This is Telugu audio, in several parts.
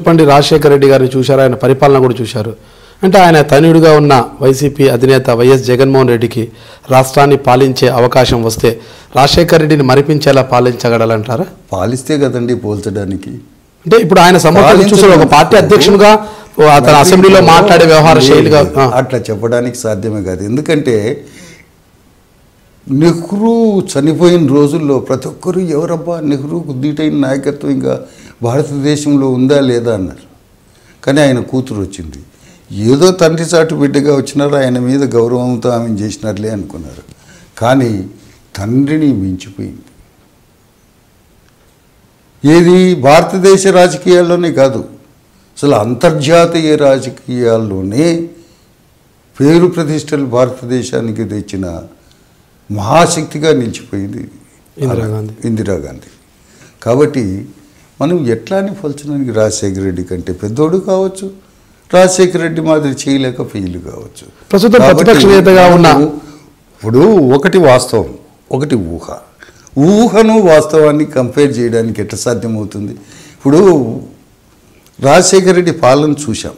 పండి రాజశేఖర రెడ్డి గారిని చూశారు, ఆయన పరిపాలన కూడా చూశారు. అంటే ఆయన తనయుడిగా ఉన్న వైసీపీ అధినేత వైఎస్ జగన్మోహన్ రెడ్డికి రాష్ట్రాన్ని పాలించే అవకాశం వస్తే రాజశేఖర రెడ్డిని మరిపించేలా పాలించగలంటారా? పాలిస్తే కదండి పోల్చడానికి. అంటే ఇప్పుడు ఆయన సమర్థన చూసారు, ఒక పార్టీ అధ్యక్షునిగా అతను అసెంబ్లీలో మాట్లాడే వ్యవహార శైలిగా అట్లా చెప్పడానికి సాధ్యమే కాదు. ఎందుకంటే నెహ్రూ చనిపోయిన రోజుల్లో ప్రతి ఒక్కరూ ఎవరబ్బా నెహ్రూకు దీటైన నాయకత్వం ఇంకా భారతదేశంలో ఉందా లేదా అన్నారు. కానీ ఆయన కూతురు వచ్చింది, ఏదో తండ్రి చాటు బిడ్డగా వచ్చినారు, ఆయన మీద గౌరవంతో ఆమె చేసినట్లే అనుకున్నారు. కానీ తండ్రిని మించిపోయింది. ఏది భారతదేశ రాజకీయాల్లోనే కాదు, అసలు అంతర్జాతీయ రాజకీయాల్లోనే పేరు ప్రతిష్టలు భారతదేశానికి తెచ్చిన మహాశక్తిగా నిలిచిపోయింది ఇందిరాగాంధీ. కాబట్టి మనం ఎట్లాని పోల్చడానికి రాజశేఖర రెడ్డి కంటే పెద్దోడు కావచ్చు, రాజశేఖర రెడ్డి మాదిరి చేయలేక ఫెయిల్ కావచ్చు. ప్రస్తుతం ప్రతిపక్ష నేతగా ఉన్న ఇప్పుడు ఒకటి వాస్తవం, ఒకటి ఊహ. ఊహను వాస్తవాన్ని కంపేర్ చేయడానికి ఎట్లా సాధ్యమవుతుంది? ఇప్పుడు రాజశేఖర రెడ్డి పాలన చూసాం,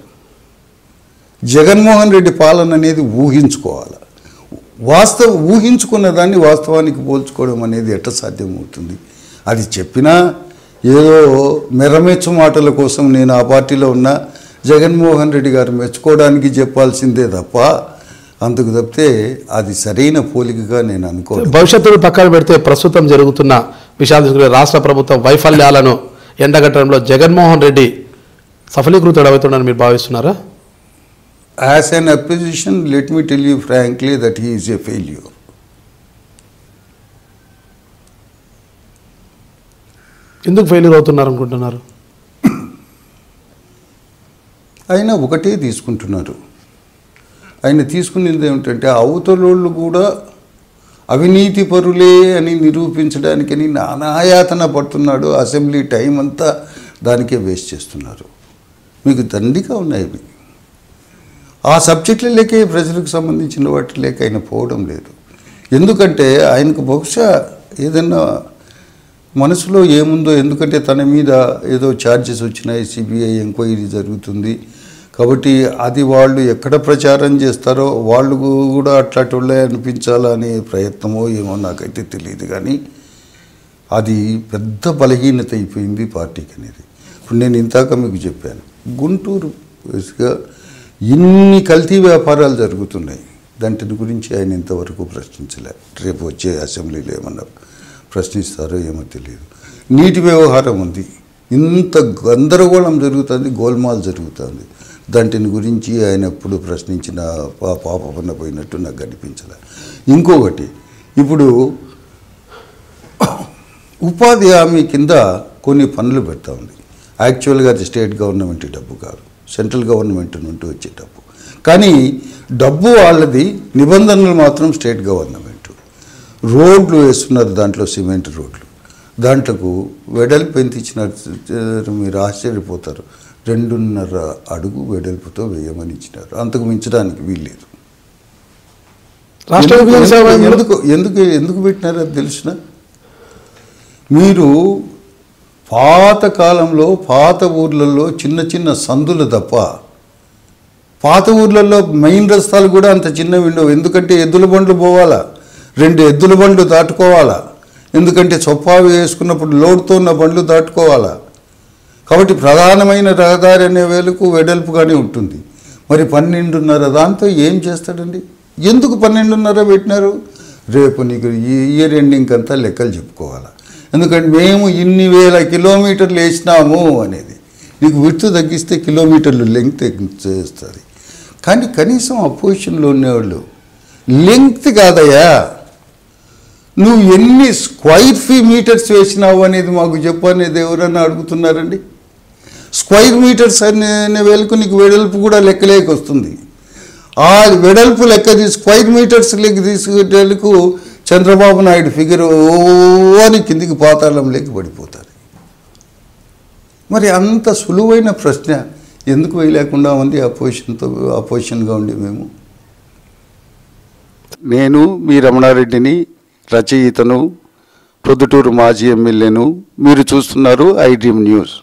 జగన్మోహన్ రెడ్డి పాలన అనేది ఊహించుకోవాలి. ఊహించుకున్న దాన్ని వాస్తవానికి పోల్చుకోవడం అనేది ఎట్లా సాధ్యమవుతుంది? అది చెప్పినా ఏదో మెరమెచ్చు మాటల కోసం నేను ఆ పార్టీలో ఉన్నా జగన్మోహన్ రెడ్డి గారు మెచ్చుకోవడానికి చెప్పాల్సిందే తప్ప అందుకు తప్పితే అది సరైన పోలికగా నేను అనుకోను. భవిష్యత్తును పక్కన పెడితే ప్రస్తుతం జరుగుతున్న విషయాలు రాష్ట్ర ప్రభుత్వం వైఫల్యాలను ఎండగట్టడంలో జగన్మోహన్ రెడ్డి సఫలీకృతుడవుతున్నారని మీరు భావిస్తున్నారా? As an opposition, let me tell you frankly that he is a failure. ఎందుకు ఫెయిల్యూర్ అవుతున్నారు అనుకుంటున్నారు? ఆయన ఒకటే తీసుకుంటున్నారు. ఆయన తీసుకునేది ఏమిటంటే అవతలోళ్ళు కూడా అవినీతి పరులే అని నిరూపించడానికని నానాయాతన పడుతున్నాడు. అసెంబ్లీ టైం అంతా దానికే వేస్ట్ చేస్తున్నారు. మీకు దండిగా ఉన్నాయి. ఆ సబ్జెక్టుల లేకే ప్రజలకు సంబంధించిన వాటి లేక ఆయన పోవడం లేదు. ఎందుకంటే ఆయనకు బహుశా ఏదన్నా మనసులో ఏముందో, ఎందుకంటే తన మీద ఏదో ఛార్జెస్ వచ్చినాయి, సిబిఐ ఎంక్వైరీ జరుగుతుంది కాబట్టి అది వాళ్ళు ఎక్కడ ప్రచారం చేస్తారో వాళ్ళు కూడా అట్లాంటి అనిపించాలనే ప్రయత్నమో ఏమో నాకైతే తెలియదు. కానీ అది పెద్ద బలహీనత అయిపోయింది పార్టీకి అనేది. ఇప్పుడు నేను ఇంతాక మీకు చెప్పాను, గుంటూరు ఇన్ని కల్తీ వ్యాపారాలు జరుగుతున్నాయి, దాంటి గురించి ఆయన ఇంతవరకు ప్రశ్నించలే. రేపు వచ్చే అసెంబ్లీలో ఏమన్నా ప్రశ్నిస్తారో ఏమో తెలియదు. నీటి వ్యవహారం ఉంది, ఇంత గందరగోళం జరుగుతుంది, గోల్మాల్ జరుగుతుంది, దాంటిని గురించి ఆయన ఎప్పుడు ప్రశ్నించిన పాపన్న పోయినట్టు నాకు అనిపించలే. ఇంకొకటి, ఇప్పుడు ఉపాధి హామీ కింద కొన్ని పనులు పెడతా ఉంది. యాక్చువల్గా అది స్టేట్ గవర్నమెంట్ డబ్బు కాదు, సెంట్రల్ గవర్నమెంట్ నుండి వచ్చే డబ్బు. కానీ డబ్బు వాళ్ళది, నిబంధనలు మాత్రం స్టేట్ గవర్నమెంట్. రోడ్లు వేస్తున్నారు, దాంట్లో సిమెంట్ రోడ్లు, దాంట్లకు వెడల్పు ఎంత ఇచ్చినారు మీరు ఆశ్చర్యపోతారు. 2.5 అడుగు వెడల్పుతో వేయమని ఇచ్చినారు, అంతకు మించడానికి వీల్లేదు. ఎందుకు పెట్టినారు అది తెలిసిన? మీరు పాత కాలంలో పాత ఊర్లలో చిన్న చిన్న సందులు తప్ప పాత ఊర్లలో మెయిన్ రస్తాలు కూడా అంత చిన్నవి ఉండవు. ఎందుకంటే ఎద్దుల బండ్లు పోవాలా, 2 ఎద్దుల బండ్లు దాటుకోవాలా, ఎందుకంటే చొప్పావి వేసుకున్నప్పుడు లోడ్తో ఉన్న బండ్లు దాటుకోవాలా. కాబట్టి ప్రధానమైన రహదారి అనే వేలకు వెడల్పుగానే ఉంటుంది. మరి 12.5 దాంతో ఏం చేస్తాడండి? ఎందుకు 12.5 పెట్టినారు? రేపు నీకు ఈ ఇయర్ ఎండింగ్ అంతా లెక్కలు చెప్పుకోవాలా. ఎందుకంటే మేము ఇన్ని వేల కిలోమీటర్లు వేసినాము అనేది, నీకు విడ్త్ తగ్గిస్తే కిలోమీటర్లు లెంగ్త్ చేస్తుంది. కానీ కనీసం అపోజిషన్లో ఉండేవాళ్ళు లెంగ్త్ కాదయ్యా, నువ్వు ఎన్ని స్క్వైర్ మీటర్స్ వేసినావు అనేది మాకు చెప్పు అనేది ఎవరన్నా అడుగుతున్నారండి? స్క్వైర్ మీటర్స్ అనే వేలకు నీకు వెడల్పు కూడా లెక్కలేక వస్తుంది. ఆ వెడల్పు లెక్క స్క్వైర్ మీటర్స్ లెక్క తీసుకునేందుకు చంద్రబాబు నాయుడు ఫిగర్ అని కిందికి పాతాళం లేక పడిపోతారు. మరి అంత సులువైన ప్రశ్న ఎందుకు వేయలేకుండా ఉంది అపోజిషన్గా ఉండి మేము? నేను మీ రమణారెడ్డిని రచయితను, ప్రొద్దుటూరు మాజీ ఎమ్మెల్యేను. మీరు చూస్తున్నారు ఐ డ్రీమ్ న్యూస్.